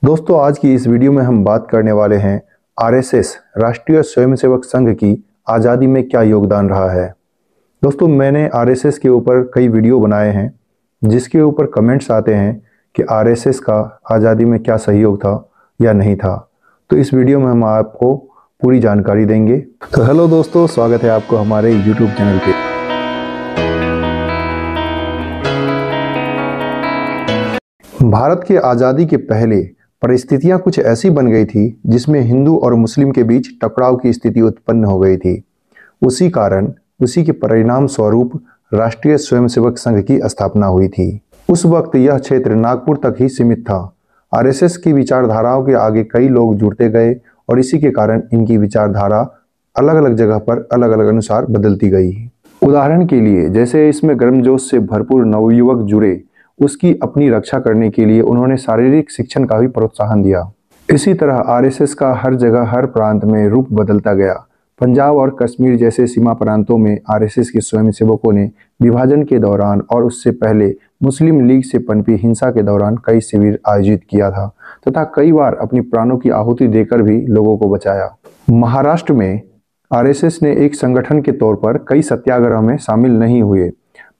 दोस्तों, आज की इस वीडियो में हम बात करने वाले हैं आरएसएस राष्ट्रीय स्वयंसेवक संघ की आज़ादी में क्या योगदान रहा है। दोस्तों, मैंने आरएसएस के ऊपर कई वीडियो बनाए हैं जिसके ऊपर कमेंट्स आते हैं कि आरएसएस का आज़ादी में क्या सहयोग था या नहीं था। तो इस वीडियो में हम आपको पूरी जानकारी देंगे। तो हेलो दोस्तों, स्वागत है आपको हमारे यूट्यूब चैनल पे। भारत की आज़ादी के पहले परिस्थितियां कुछ ऐसी बन गई थी जिसमें हिंदू और मुस्लिम के बीच टकराव की स्थिति उत्पन्न हो गई थी। उसी के परिणाम स्वरूप राष्ट्रीय स्वयंसेवक संघ की स्थापना हुई थी। उस वक्त यह क्षेत्र नागपुर तक ही सीमित था। आरएसएस की विचारधाराओं के आगे कई लोग जुड़ते गए और इसी के कारण इनकी विचारधारा अलग अलग जगह पर अलग अलग अनुसार बदलती गई। उदाहरण के लिए, जैसे इसमें गर्मजोश से भरपूर नवयुवक जुड़े, उसकी अपनी रक्षा करने के लिए उन्होंने शारीरिक शिक्षण का भी प्रोत्साहन दिया। इसी तरह आरएसएस का हर जगह हर प्रांत में रूप बदलता गया। पंजाब और कश्मीर जैसे सीमा प्रांतों में आरएसएस के स्वयंसेवकों ने विभाजन के दौरान और उससे पहले मुस्लिम लीग से पनपी हिंसा के दौरान कई शिविर आयोजित किया था तथा कई बार अपनी प्राणों की आहुति देकर भी लोगों को बचाया। महाराष्ट्र में आरएसएस ने एक संगठन के तौर पर कई सत्याग्रह में शामिल नहीं हुए,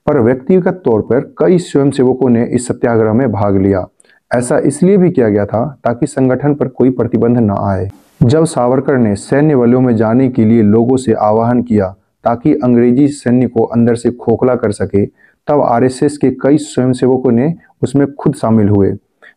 पर व्यक्तिगत तौर पर कई स्वयंसेवकों ने इस सत्याग्रह में भाग लिया। ऐसा इसलिए भी किया गया था ताकि संगठन पर कोई प्रतिबंध न आए। जब सावरकर ने सैन्य बलों में जाने के लिए लोगों से आह्वान किया ताकि अंग्रेजी सैन्य को अंदर से खोखला कर सके, तब आरएसएस के कई स्वयंसेवकों ने उसमें खुद शामिल हुए।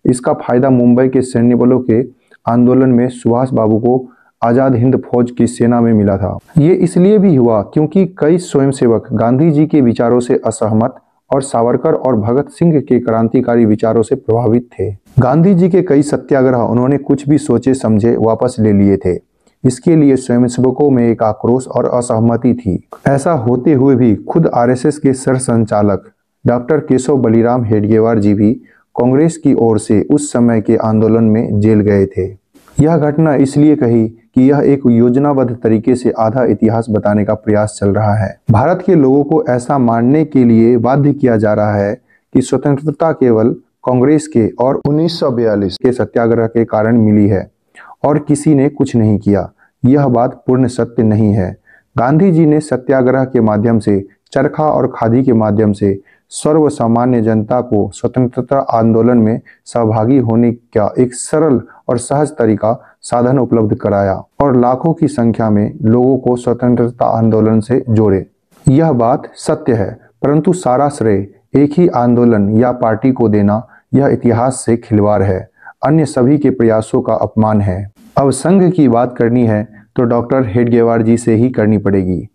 इसका फायदा मुंबई के सैन्य बलों के आंदोलन में सुभाष बाबू को आज़ाद हिंद फौज की सेना में मिला था। ये इसलिए भी हुआ क्योंकि कई स्वयंसेवक गांधी जी के विचारों से असहमत और सावरकर और भगत सिंह के क्रांतिकारी विचारों से प्रभावित थे। गांधी जी के कई सत्याग्रह उन्होंने कुछ भी सोचे समझे वापस ले लिए थे। इसके लिए स्वयंसेवकों में एक आक्रोश और असहमति थी। ऐसा होते हुए भी खुद आरएसएस के सरसंचालक डॉक्टर केशव बलिराम हेडगेवार जी भी कांग्रेस की ओर से उस समय के आंदोलन में जेल गए थे। यह घटना इसलिए कही कि यह एक योजनाबद्ध तरीके से आधा इतिहास बताने का प्रयास चल रहा है। भारत के लोगों को ऐसा मानने के लिए बाध्य किया जा रहा है कि स्वतंत्रता केवल कांग्रेस के और 1942 के सत्याग्रह के कारण मिली है और किसी ने कुछ नहीं किया। यह बात पूर्ण सत्य नहीं है। गांधी जी ने सत्याग्रह के माध्यम से, चरखा और खादी के माध्यम से सर्व सामान्य जनता को स्वतंत्रता आंदोलन में सहभागी होने का एक सरल और सहज तरीका साधन उपलब्ध कराया और लाखों की संख्या में लोगों को स्वतंत्रता आंदोलन से जोड़े। यह बात सत्य है, परंतु सारा श्रेय एक ही आंदोलन या पार्टी को देना यह इतिहास से खिलवाड़ है, अन्य सभी के प्रयासों का अपमान है। अब संघ की बात करनी है तो डॉक्टर हेडगेवार जी से ही करनी पड़ेगी।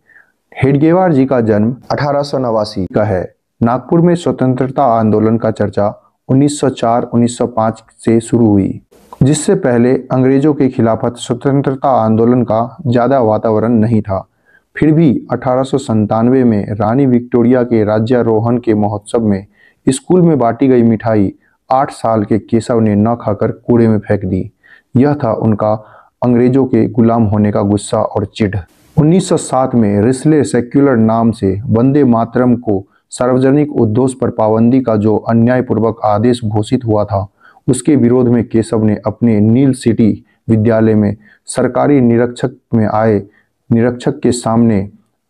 हेडगेवार जी का जन्म 1889 का है। नागपुर में स्वतंत्रता आंदोलन का चर्चा 1904-1905 से शुरू हुई, जिससे पहले अंग्रेजों के खिलाफत स्वतंत्रता आंदोलन का ज़्यादा वातावरण नहीं था। फिर भी 1897 में रानी विक्टोरिया के राज्यारोहण के महोत्सव में स्कूल में बांटी गई मिठाई 8 साल के केशव ने न खाकर कूड़े में फेंक दी। यह था उनका अंग्रेजों के गुलाम होने का गुस्सा और चिढ़। 1907 में रिस्ले सेक्युलर नाम से वंदे मातरम को सार्वजनिक उद्देश्य पर पाबंदी का जो अन्यायपूर्वक आदेश घोषित हुआ था, उसके विरोध में केशव ने अपने नील सिटी विद्यालय में सरकारी निरीक्षक में आए निरीक्षक के सामने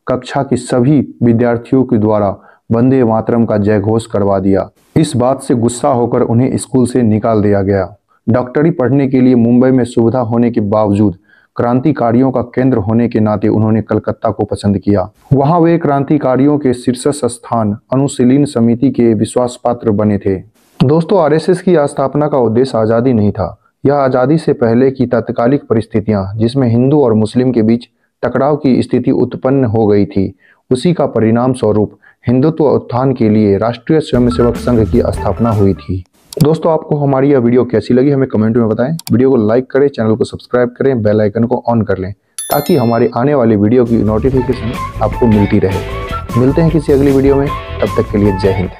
कक्षा के सभी विद्यार्थियों के द्वारा वंदे मातरम का जयघोष करवा दिया। इस बात से गुस्सा होकर उन्हें स्कूल से निकाल दिया गया। डॉक्टरी पढ़ने के लिए मुंबई में सुविधा होने के बावजूद क्रांतिकारियों का केंद्र होने के नाते उन्होंने कलकत्ता को पसंद किया। वहां वे क्रांतिकारियों के शीर्ष स्थान अनुशीलन समिति के विश्वास पात्र बने थे। दोस्तों, आरएसएस की स्थापना का उद्देश्य आज़ादी नहीं था। यह आज़ादी से पहले की तात्कालिक परिस्थितियां जिसमें हिंदू और मुस्लिम के बीच टकराव की स्थिति उत्पन्न हो गई थी, उसी का परिणाम स्वरूप हिंदुत्व उत्थान के लिए राष्ट्रीय स्वयंसेवक संघ की स्थापना हुई थी। दोस्तों, आपको हमारी यह वीडियो कैसी लगी हमें कमेंट में बताएं। वीडियो को लाइक करें, चैनल को सब्सक्राइब करें, बेल आइकन को ऑन कर लें ताकि हमारे आने वाली वीडियो की नोटिफिकेशन आपको मिलती रहे। मिलते हैं किसी अगली वीडियो में, तब तक के लिए जय हिंद।